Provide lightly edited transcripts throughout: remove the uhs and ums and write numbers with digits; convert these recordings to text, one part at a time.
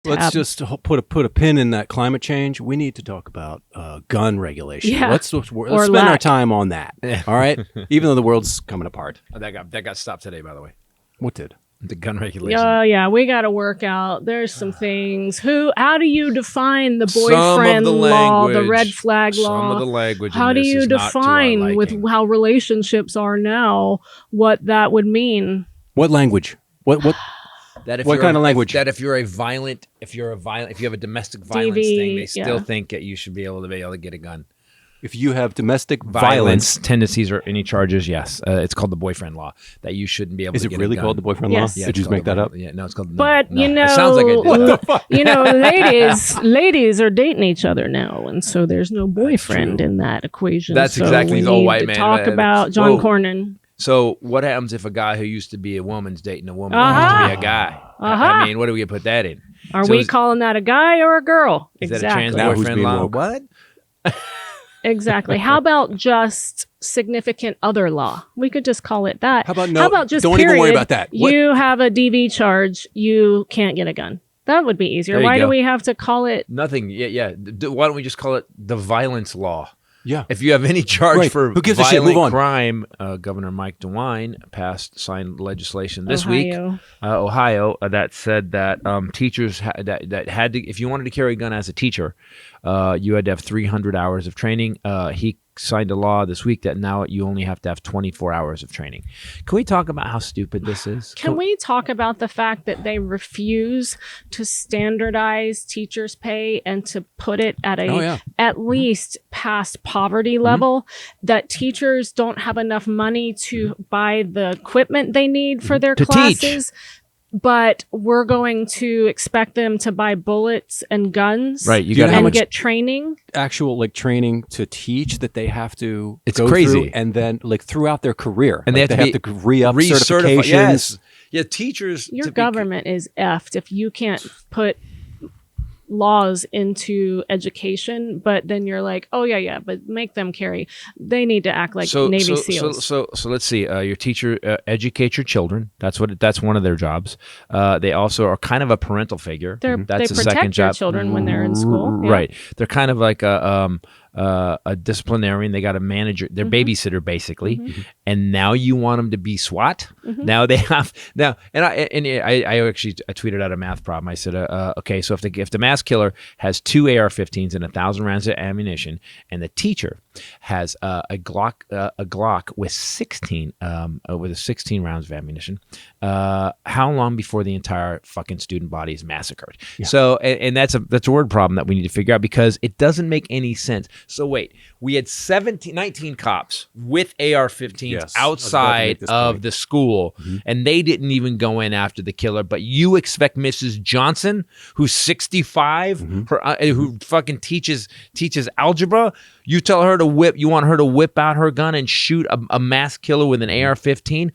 Let's just put a pin in that climate change. We need to talk about gun regulation. Yeah. Let's spend our time on that. All right? Even though the world's coming apart. Oh, that got stopped today, by the way. What did? The gun regulation. Yeah, we got to work out. There's some things. How do you define the Some boyfriend of the law, the language- red flag law? Some of the language. How in do this you is not to our define with liking. how relationships are now what that would mean? What language? What? That if What you're kind of language? That if you have a domestic violence DV, thing, they still yeah. think that you should be able to get a gun. If you have domestic Violence violence, tendencies or any charges, yes, it's called the boyfriend law. That you shouldn't be able is to it get really a gun. called the boyfriend Yes. law? Yeah, Did it's you just called make the that up? boyfriend- Yeah, no, it's called. But no. you know, it sounds like ladies are dating each other now, and so there's no boyfriend true. in that equation. That's so exactly we the old need white to man. Talk about John Whoa. Cornyn. So what happens if a guy who used to be a woman's dating a woman Uh-huh. who used to be a guy? Uh-huh. I mean, what do we put that in? Are So we is- calling that a guy or a girl? Is exactly. that a trans Now who's boyfriend being law? woke? What? Exactly. How about just significant other law? We could just call it that. How about just don't period, even worry about that. What- You have a DV charge, you can't get a gun. That would be easier. There you Why do go. we have to call it? Nothing. Yeah. Why don't we just call it the violence law? Yeah. If you have any charge Right. for Who gives a shit? violent Move on. crime, Governor Mike DeWine signed legislation this week, Ohio. Ohio, that said that teachers that had to, if you wanted to carry a gun as a teacher, you had to have 300 hours of training. He signed a law this week that now you only have to have 24 hours of training. Can we talk about how stupid this is? Can we talk about the fact that they refuse to standardize teachers' pay and to put it at at least past poverty level? That teachers don't have enough money to buy the equipment they need for their To teach. classes. But we're going to expect them to buy bullets and guns, Right, you Do you got know how and much get training. actual training to teach that they have to It's go crazy. through, and then throughout their career, And Like, they have to be re-up recertified. certifications. Yes. Yeah, teachers. Your to be- government is effed if you can't put laws into education, but then you're like, oh yeah, but make them carry. They need to act like Navy SEAls. So let's see. Your teacher educate your children. That's one of their jobs. They also are kind of a parental figure. They That's a protect second their job. children when they're in school. Yeah. Right. They're kind of like a disciplinarian. They got a manager. They're Mm-hmm. babysitter basically. And now you want them to be SWAT. Mm-hmm. Now they have and I actually tweeted out a math problem. I said, okay, so if the mass killer has 2 AR-15s and 1,000 rounds of ammunition, and the teacher has a Glock with 16 rounds of ammunition, how long before the entire fucking student body is massacred? Yeah. So and that's a word problem that we need to figure out, because it doesn't make any sense. So wait, we had 19 cops with AR-15s Yes, I was about to outside make this of point. the school, and they didn't even go in after the killer. But you expect Mrs. Johnson, who's 65, who fucking teaches algebra, you tell her to you want her to whip out her gun and shoot a mass killer with an AR-15?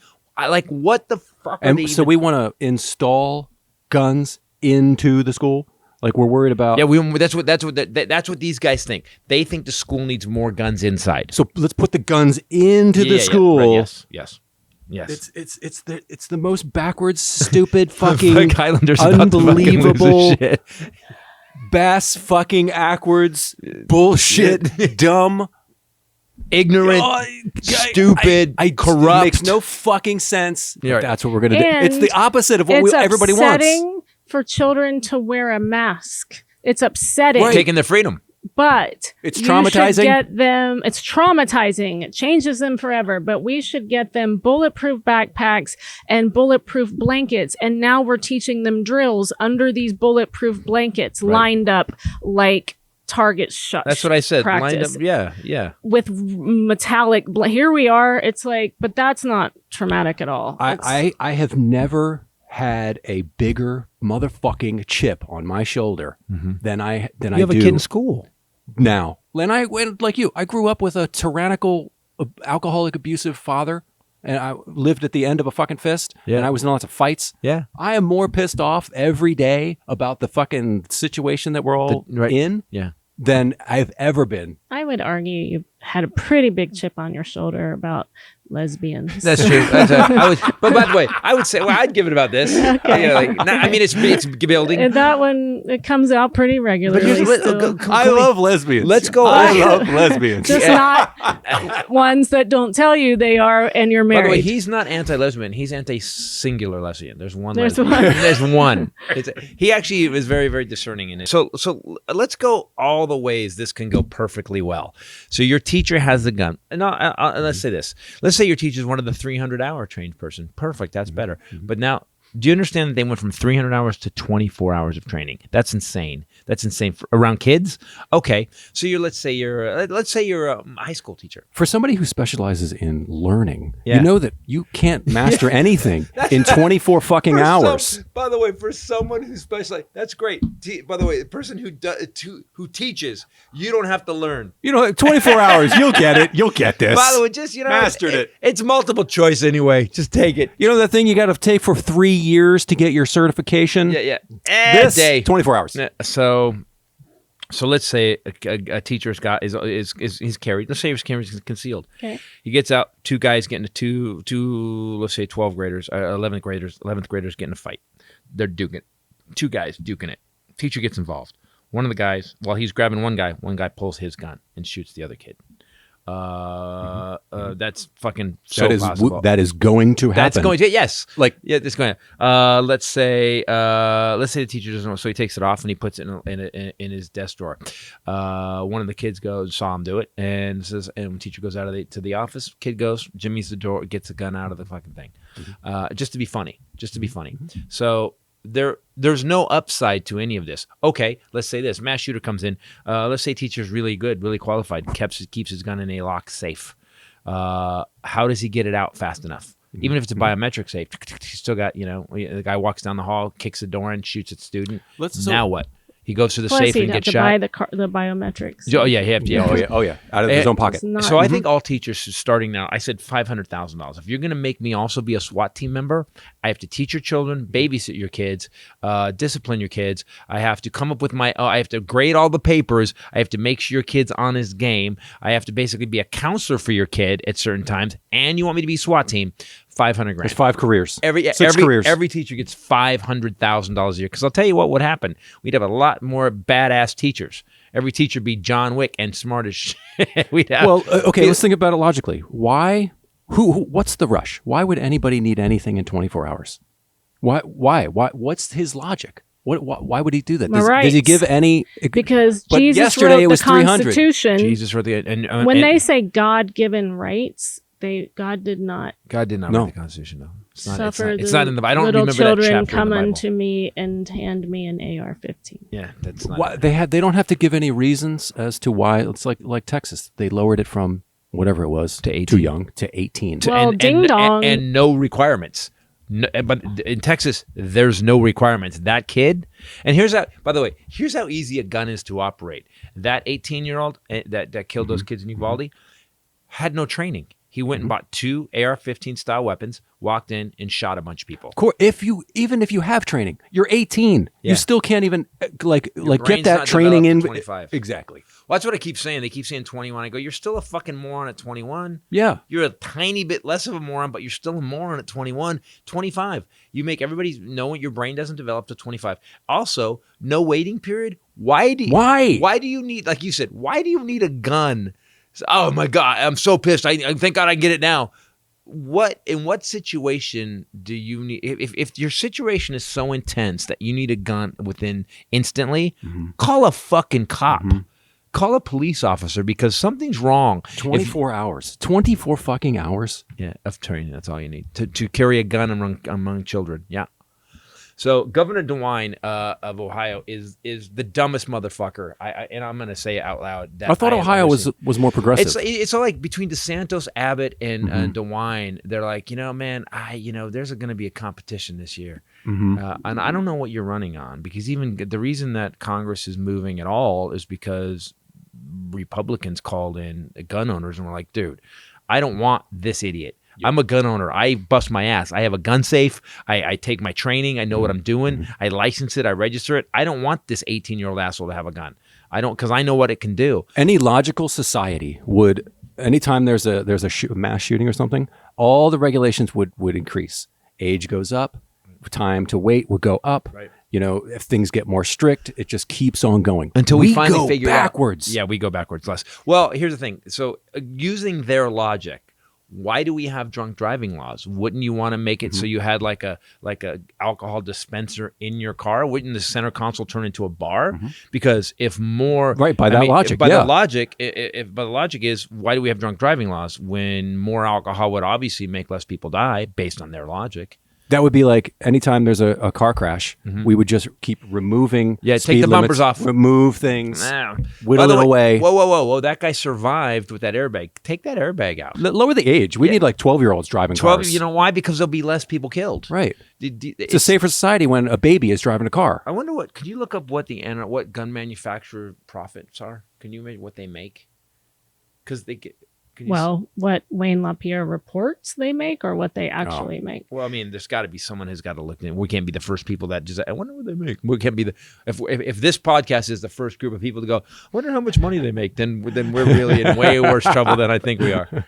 What the fuck? And so we want to install guns into the school. Like we're worried about. Yeah, that's what these guys think. They think the school needs more guns inside. So let's put the guns into the school. Right, yes. It's the most backwards, stupid, fucking Like Highlanders about to fucking lose their unbelievable, shit. bass fucking backwards, bullshit, dumb, Ignorant, stupid, corrupt. Makes no fucking sense. You're right. That's what we're gonna do. And It's the opposite of what it's everybody wants. upsetting for children to wear a mask. It's upsetting. Right. Taking their freedom. But It's you should traumatizing. get them. It's traumatizing. It changes them forever. But we should get them bulletproof backpacks and bulletproof blankets. And now we're teaching them drills under these bulletproof blankets, lined up like target shots. That's what I said. Practice. Lined up. Yeah. With metallic. Here we are. It's like, but that's not traumatic at all. I have never had a bigger motherfucking chip on my shoulder than I You have do a kid in school. now. And I went like you. I grew up with a tyrannical, alcoholic, abusive father, and I lived at the end of a fucking fist. Yeah. And I was in lots of fights. Yeah. I am more pissed off every day about the fucking situation that we're all in Yeah. than I've ever been. I would argue you had a pretty big chip on your shoulder about lesbians. That's true. But by the way, I would say, I'd give it about this. Okay. I mean, it's building. And that one, it comes out pretty regularly. I love lesbians. Let's go. I love lesbians. Just not ones that don't tell you they are and you're married. By the way, he's not anti-lesbian. He's anti-singular lesbian. There's one. There's lesbian. one. There's one. He actually was very, very discerning in it. So let's go all the ways this can go perfectly well. So your teacher has the gun. No, let's say this. Let's say your teacher is one of the 300-hour trained person. Perfect. That's better. But now, do you understand that they went from 300 hours to 24 hours of training? That's insane. That's insane around kids. Okay, so let's say you're a high school teacher. For somebody who specializes in learning, Yeah. you know that you can't master anything in 24 fucking hours. By the way, for someone who specializes, that's great. By the way, the person who teaches, you don't have to learn. 24 hours, you'll get it. You'll get this. By the way, just Mastered it. It's multiple choice anyway. Just take it. You know that thing you got to take for 3 years to get your certification? Yeah. This, Day. 24 hours. So let's say a teacher's got he's carried. Let's say he's carried concealed. Okay. He gets out. Two guys getting two let's say 12th graders, 11th graders getting a fight. They're duking. Two guys duking it. Teacher gets involved. One of the guys, while he's grabbing one guy pulls his gun and shoots the other kid. That's fucking so possible. That is going to happen. That's going to, yes. Yeah, It's going to. Let's say the teacher doesn't know, so he takes it off and he puts it in his desk drawer. One of the kids saw him do it, and says, and when teacher goes out to the office, kid goes, jimmies the door, gets the gun out of the fucking thing, just to be funny. So there's no upside to any of this. Okay, let's say this mass shooter comes in. Let's say teacher's really good, really qualified, keeps his gun in a locked safe. How does he get it out fast enough? Even if it's a biometric safe, he's still got, the guy walks down the hall, kicks the door in, shoots at the student. Now what? He goes to the safe and gets shot. He'd have to buy the biometrics. Oh yeah, he have to. Oh yeah, out of his own pocket. So I think all teachers starting now. I said $500,000. If you're going to make me also be a SWAT team member, I have to teach your children, babysit your kids, discipline your kids. I have to come up with I have to grade all the papers. I have to make sure your kid's on his game. I have to basically be a counselor for your kid at certain times. And you want me to be SWAT team. $500,000. There's 5 careers. Six careers. Every teacher gets $500,000 a year. Because I'll tell you what would happen. We'd have a lot more badass teachers. Every teacher be John Wick and smart as shit. Let's think about it logically. Why? What's the rush? Why would anybody need anything in 24 hours? Why? What's his logic? Why would he do that? Does he give any? Because but Jesus yesterday wrote it was the Constitution. Jesus wrote the when they say God-given rights, God did not write the Constitution. No, it's not. It's not in the. I don't little remember children that chapter come in the Bible. unto me and hand me an AR-15. Yeah, that's not. Why, they don't have to give any reasons as to why. It's like Texas. They lowered it from whatever it was to 18. Too young to 18. Well, ding dong, and no requirements. No, but in Texas, there's no requirements. That kid, and here's how easy a gun is to operate. That 18-year-old that killed those kids in Uvalde had no training. He went and bought 2 AR-15 style weapons, walked in and shot a bunch of people. Even if you have training, you're 18. Yeah. You still can't even get that not training in. 25. Exactly. Well, that's what I keep saying. They keep saying 21. I go, you're still a fucking moron at 21. Yeah. You're a tiny bit less of a moron, but you're still a moron at 21. 25. You make everybody know your brain doesn't develop to 25. Also, no waiting period. Why do you need, like you said, why do you need a gun? Oh my God, I'm so pissed. I thank God I get it now. In what situation do you need, if your situation is so intense that you need a gun within instantly, call a fucking cop. Call a police officer because something's wrong. 24 hours. 24 fucking hours? Yeah, of training. That's all you need. To carry a gun among children. Yeah. So Governor DeWine of Ohio is the dumbest motherfucker. And I'm going to say it out loud. I thought Ohio was more progressive. It's all like between DeSantis, Abbott, and DeWine. They're like, man, there's going to be a competition this year. And I don't know what you're running on, because even the reason that Congress is moving at all is because Republicans called in gun owners and were like, dude, I don't want this idiot. Yeah. I'm a gun owner. I bust my ass. I have a gun safe. I take my training. I know what I'm doing. I license it. I register it. I don't want this 18-year-old asshole to have a gun. I don't, because I know what it can do. Any logical society would, anytime there's a mass shooting or something, all the regulations would increase. Age goes up. Time to wait would go up. Right. You know, if things get more strict, it just keeps on going until we finally figure backwards. Yeah, we go backwards less. Well, here's the thing. So, using their logic, why do we have drunk driving laws? Wouldn't you want to make it so you had like a alcohol dispenser in your car? Wouldn't the center console turn into a bar? Because if more logic, by the logic is, why do we have drunk driving laws when more alcohol would obviously make less people die based on their logic? That would be like anytime there's a car crash, we would just keep removing take the bumpers off. Remove things, whittle it away. Whoa. That guy survived with that airbag. Take that airbag out. Lower the age. We need like 12-year-olds driving cars. You know why? Because there'll be less people killed. Right. It's a safer society when a baby is driving a car. I wonder could you look up what gun manufacturer profits are? Can you imagine what they make? Because they get... what Wayne LaPierre reports they make or what they actually make? Well, I mean, there's got to be someone who's got to look at it. We can't be the first people that just, I wonder what they make. We can't be if this podcast is the first group of people to go, I wonder how much money they make, then we're really in way worse trouble than I think we are.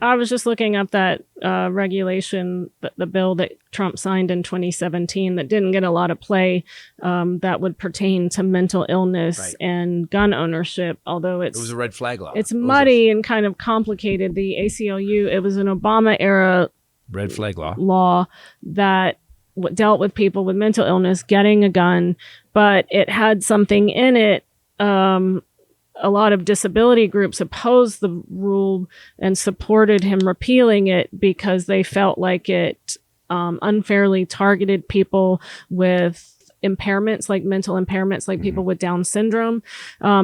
I was just looking up that regulation, the bill that Trump signed in 2017 that didn't get a lot of play, that would pertain to mental illness and gun ownership, although it was a red flag law. It's muddy and kind of complicated. The ACLU, it was an Obama era red flag law that dealt with people with mental illness getting a gun, but it had something in it. A lot of disability groups opposed the rule and supported him repealing it because they felt like it unfairly targeted people with impairments, like mental impairments, like people with Down syndrome,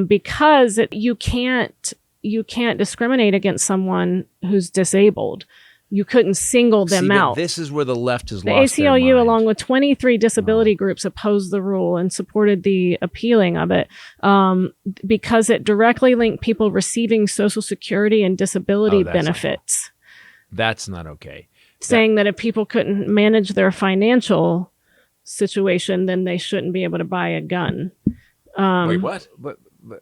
because you can't discriminate against someone who's disabled. You couldn't single them out. This is where the left has the lost their mind. ACLU, along with 23 disability groups, opposed the rule and supported the appealing of it because it directly linked people receiving Social Security and disability benefits. That's not okay. Saying that if people couldn't manage their financial situation, then they shouldn't be able to buy a gun. Wait, what?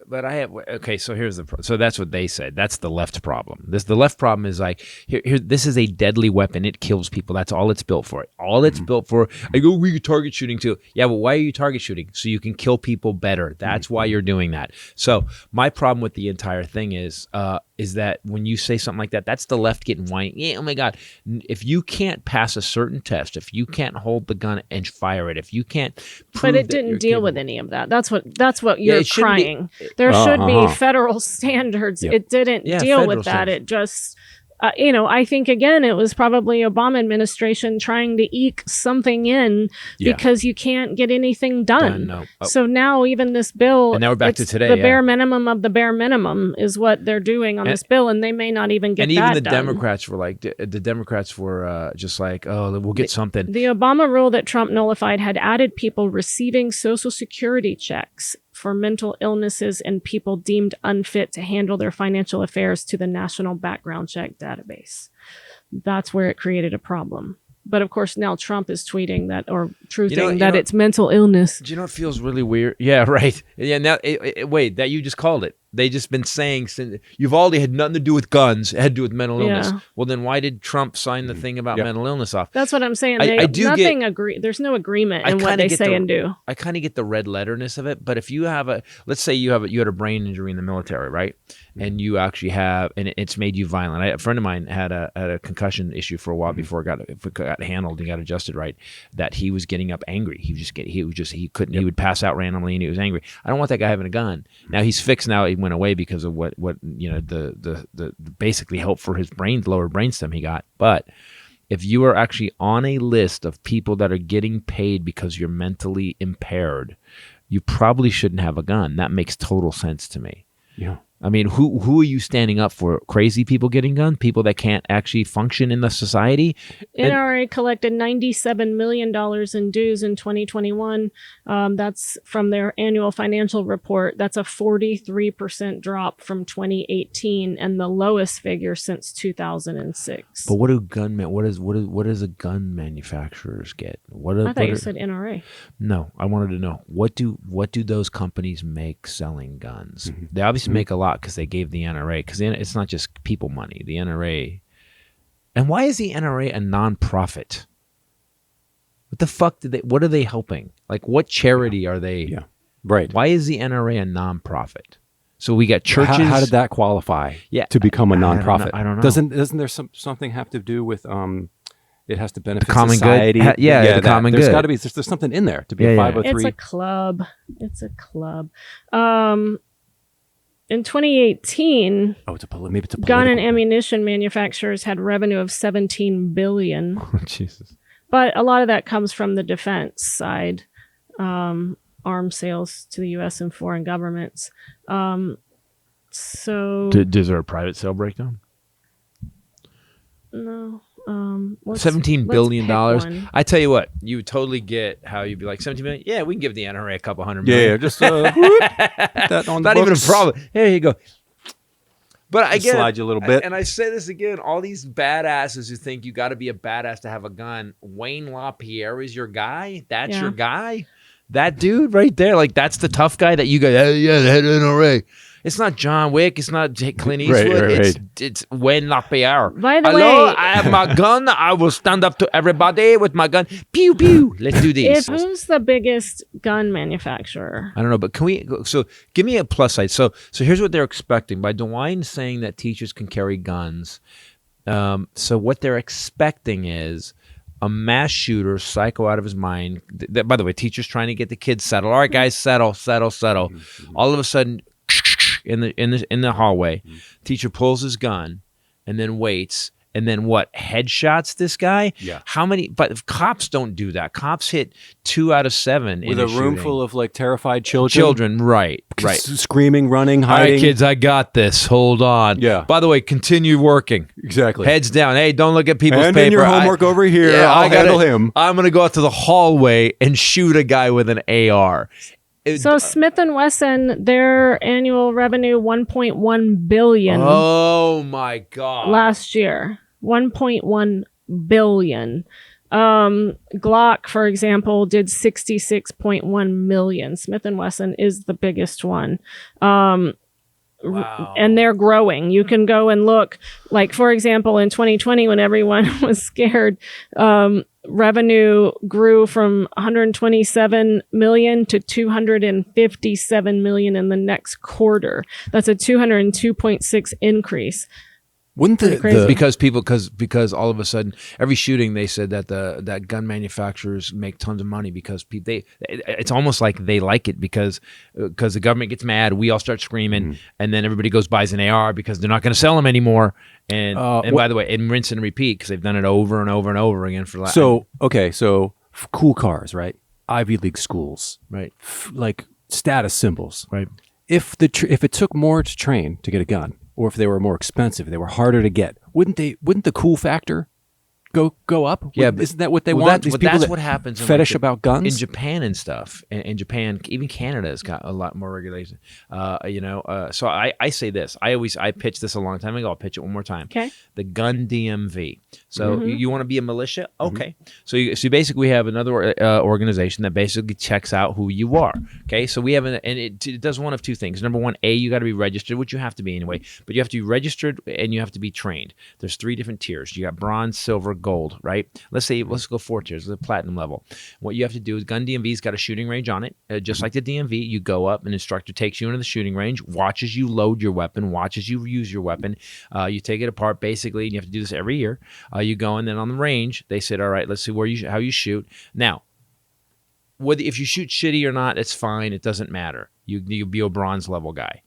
But I have, okay, so so that's what they said. That's the left problem. The left problem is like, this is a deadly weapon. It kills people. That's all it's built for. All it's built for, we could target shooting too. Yeah, but why are you target shooting? So you can kill people better. That's why you're doing that. So my problem with the entire thing is that when you say something like that, that's the left getting whiny. Yeah, oh my God. If you can't pass a certain test, if you can't hold the gun and fire it, if you can't prove But it didn't deal with any of that. That's what you're crying. There should be federal standards. It didn't deal with that. It just, I think, again, it was probably Obama administration trying to eke something in because you can't get anything done. No. So now even this bill. And now we're back to today. The bare minimum of the bare minimum is what they're doing on this bill, and they may not even get that done. And even the Democrats were like, just like, oh, we'll get something. The Obama rule that Trump nullified had added people receiving Social Security checks for mental illnesses and people deemed unfit to handle their financial affairs to the National Background Check database. That's where it created a problem. But of course, now Trump is tweeting that or truthing that it's mental illness. Do you know what feels really weird? Yeah, right. Yeah. Now, wait, that you just called it. They just been saying Uvalde had nothing to do with guns. It had to do with mental illness. Well, then why did Trump sign the thing about mental illness off? That's what I'm saying. There's no agreement in what they say and do. I kind of get the red letterness of it. But if you have let's say you had a brain injury in the military, right? And you actually have, and it's made you violent. A friend of mine had a concussion issue for a while before it got handled and got adjusted right. That he was getting up angry. He would pass out randomly and he was angry. I don't want that guy having a gun. Now he's fixed. Now he went away because of what the basically help for his lower brainstem he got. But if you are actually on a list of people that are getting paid because you're mentally impaired, you probably shouldn't have a gun. That makes total sense to me. Yeah. I mean, who are you standing up for? Crazy people getting guns? People that can't actually function in the society? NRA collected $97 million in dues in 2021. That's from their annual financial report. That's a 43% drop from 2018 and the lowest figure since 2006. But what do what does a gun manufacturers get? I thought you said NRA. No, I wanted to know what do those companies make selling guns? Mm-hmm. They obviously make a lot because they gave the NRA, because it's not just people money. The NRA, and why is the NRA a nonprofit? What the fuck what are they helping? Like, what charity are they? Yeah, right. Why is the NRA a nonprofit? So we got churches. How did that qualify to become a nonprofit? I don't know. Doesn't there something have to do with it has to benefit the common society? Good. The common good. There's got to be there's something in there to be a 503. It's a club. In 2018, maybe it's a gun and ammunition manufacturers had revenue of $17 billion. Oh, Jesus. But a lot of that comes from the defense side, arms sales to the U.S. and foreign governments. So, is there a private sale breakdown? No. $17 billion. I tell you what, you would totally get how you'd be like, 17 million. Yeah, we can give the NRA a couple $100 million. Yeah, just put that on the not books. even a problem. Here you go. But again, slide you a little bit. And I say this again, all these badasses who think you got to be a badass to have a gun. Wayne LaPierre is your guy. That's your guy. That dude right there, like, that's the tough guy that you go, the head of NRA. It's not John Wick. It's not Clint Eastwood. Right. It's Wayne LaPierre. By the Hello, way, I have my gun. I will stand up to everybody with my gun. Pew, pew. Let's do this. Who's the biggest gun manufacturer? I don't know, but can we? So give me a plus side. So here's what they're expecting. By DeWine saying that teachers can carry guns, so what they're expecting is a mass shooter, psycho out of his mind. By the way, teachers trying to get the kids settled. All right, guys, settle. Mm-hmm. All of a sudden, in the hallway, teacher pulls his gun and then waits, and then what? Headshots this guy? Yeah. How many? But cops don't do that. Cops hit 2 out of 7 with a room full of like terrified children. Children, right. Screaming, running, hiding. All right, kids, I got this. Hold on. Yeah. By the way, continue working. Exactly. Heads down. Hey, don't look at people's and paper. And your homework over here. Yeah, I'll handle him. I'm going to go out to the hallway and shoot a guy with an AR. So Smith & Wesson, their annual revenue, $1.1 billion. Oh, my God. Last year. $1.1 billion. Glock, for example, did $66.1 million. Smith & Wesson is the biggest one. Wow. And they're growing. You can go and look, like, for example, in 2020, when everyone was scared, revenue grew from 127 million to 257 million in the next quarter. That's a 202.6 increase. Wouldn't because all of a sudden every shooting they said that that gun manufacturers make tons of money because it's almost like they like it because the government gets mad, we all start screaming, and then everybody goes buys an AR because they're not going to sell them anymore. And by the way, and rinse and repeat because they've done it over and over and over again for the last. So cool cars, right? Ivy League schools, right? Like status symbols, right? If it took more to train to get a gun, or if they were more expensive, they were harder to get, wouldn't the cool factor go up? Yeah, isn't that what they want? That's what happens. Fetish about guns in Japan and stuff. In Japan, even Canada's got a lot more regulation. So I say this. I pitched this a long time ago. I'll pitch it one more time. Okay. The gun DMV. So you want to be a militia? Okay. So basically we have another organization that basically checks out who you are. Okay. So we have and it does one of two things. Number one, you got to be registered, which you have to be anyway. But you have to be registered and you have to be trained. There's 3 different tiers. You got bronze, silver, gold, right? Let's go 4 tiers, the platinum level. What you have to do is Gun DMV's got a shooting range on it. Just like the DMV, you go up, an instructor takes you into the shooting range, watches you load your weapon, watches you use your weapon. You take it apart basically, and you have to do this every year. You go, and then on the range, they said, all right, let's see how you shoot. Now, if you shoot shitty or not, it's fine. It doesn't matter. You'll be a bronze level guy.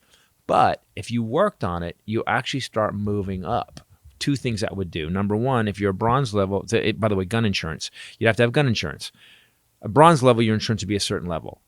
But if you worked on it, you actually start moving up. 2 things that would do. Number one, if you're a bronze level, by the way, gun insurance, you'd have to have gun insurance. A bronze level, your insurance would be a certain level.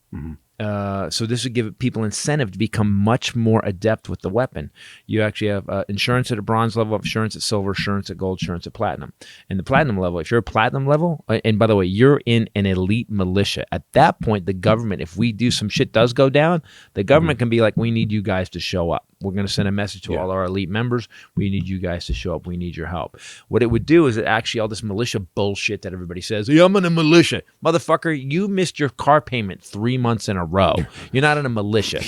so this would give people incentive to become much more adept with the weapon. You actually have insurance at a bronze level, insurance at silver, insurance at gold, insurance at platinum. And the platinum level, if you're a platinum level, and by the way, you're in an elite militia. At that point, the government, if we do some shit does go down, the government can be like, we need you guys to show up. We're going to send a message to all our elite members. We need you guys to show up. We need your help. What it would do is that actually all this militia bullshit that everybody says, hey, I'm in a militia. Motherfucker, you missed your car payment 3 months in a row. You're not in a militia.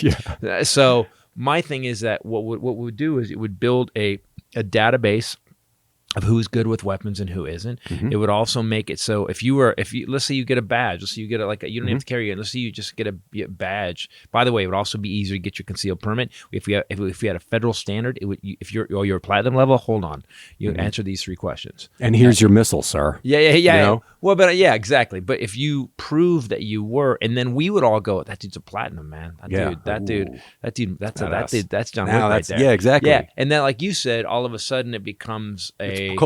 So my thing is that what we would do is it would build a database of who's good with weapons and who isn't. It would also make it so if you let's say you get a badge, let's say you get you don't have to carry it. Let's say you just get a badge. By the way, it would also be easier to get your concealed permit. If we had a federal standard, it would, if you're platinum level, hold on, you answer these 3 questions. And here's your missile, sir. Yeah. You know? Well, but exactly. But if you prove that you were, and then we would all go, that dude's a platinum, man. That dude, that's John Wick right there. Yeah, exactly. Yeah, and then like you said, all of a sudden it becomes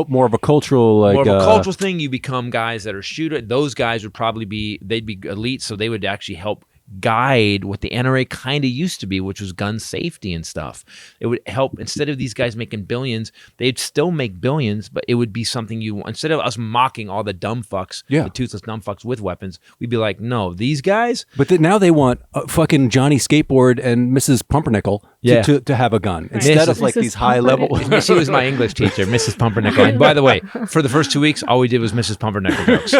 more of a cultural thing. You become guys that are shooter. Those guys would probably they'd be elite, so they would actually help guide what the NRA kind of used to be, which was gun safety and stuff. It would help, instead of these guys making billions, they'd still make billions, but it would be something instead of us mocking all the dumb fucks, the toothless dumb fucks with weapons, we'd be like, no, these guys. But now they want fucking Johnny Skateboard and Mrs. Pumpernickel to have a gun instead of like these high level. She was my English teacher, Mrs. Pumpernickel. And by the way, for the first 2 weeks, all we did was Mrs. Pumpernickel jokes.